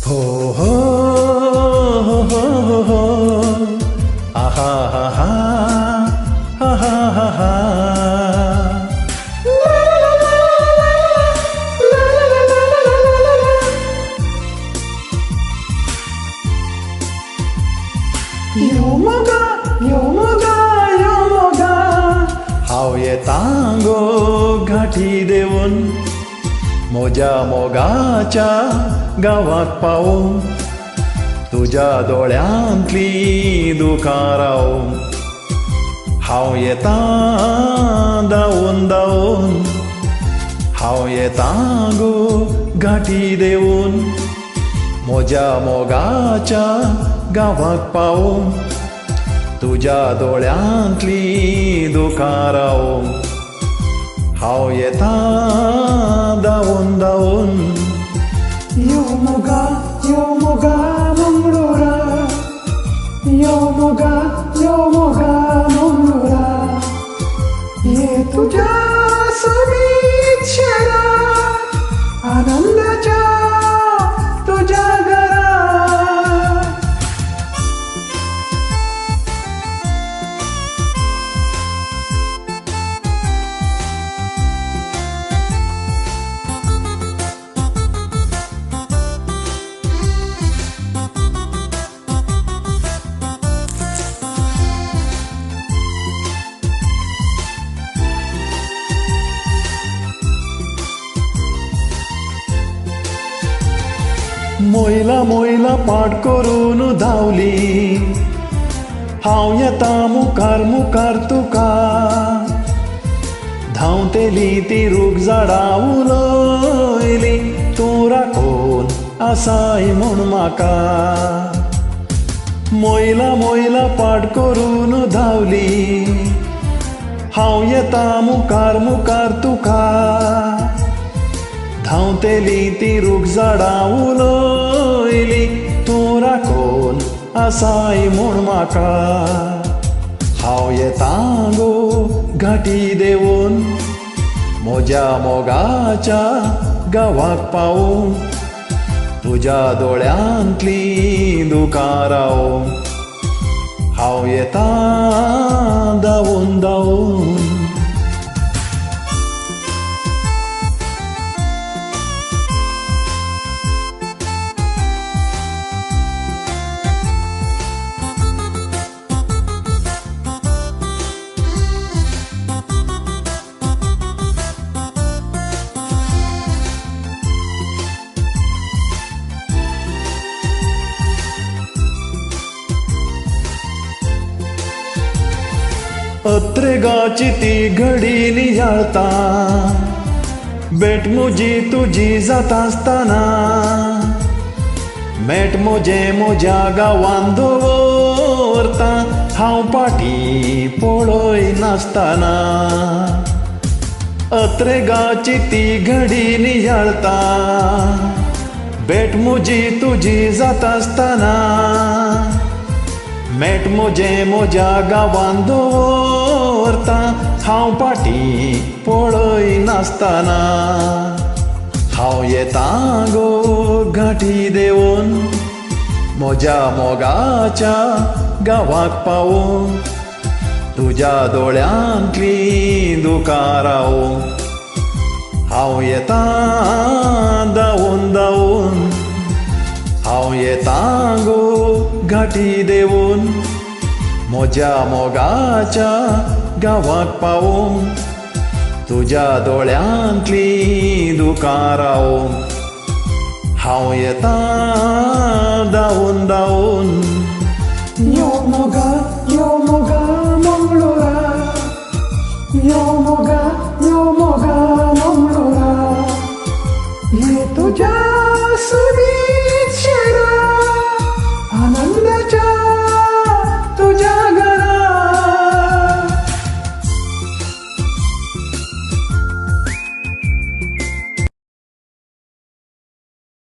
हो हो हो हो हो हो आहा हा हा हा हा हा हा योमोगा योमोगा योमोगा हाव येतांगो घाटी देऊन मोजा मोगाच्या गावाक पावूं तुझ्या दोळ्यांतली दुकां रावूं हांव येतां धांवून धांवून हांव येतां गो घाटी देऊन मोजा मोगाच्या गावाक पावूं तुझ्या दोळ्यांतली दुकां रावूं हांव येतां धांवून धांवून यो मोगा मंगळुरा यो मोगा मंगळुरा ये तुझ्या सोबीत शहरात आनंदाच्या तुझ्या घरात मोयला मोयला पाट करून धांवली हांव येतां मुखार मुखार तुका धांवतेली ती रूख झाडां उलयली तूं राखून आसाय म्हूण म्हाका मोयला मोयला पाट करून धांवली हांव येतां मुखार मुखार तुका धांवतेली ती रूख झाडां उलयली तूं राखून आसाय म्हूण म्हाका हांव येतां गो घाटी देऊन मोज्या मोगाच्या गावाक पावूं तुज्या दोळ्यांतली दुकां रावूं हांव येतां धांवून धांवून अत्रेगाची ती घडी नियाळता भेट म्हजी तुजी जाता आसतना मेट मोजे मोज्या गांवांत दवरता हांव फाटी पळय नासतना अत्रेगाची ती घडी नियाळता भेट म्हजी तुजी जाता आसतना मेट मोजे मोज्या गांवांत दवरता हांव फाटी पळय नासतना हांव येतां गो घाटी देऊन मोज्या मोगाच्या गावाक पावूं तुज्या दोळ्यांतली दुकां रावूं हांव येतां धांवून धांवून हांव येतां गो घाटी देऊन मोज्या मोगाच्या गावाक पावूं तुज्या दोळ्यांतली दुकां रावूं हांव येतां धांवून धांवून यो मोगा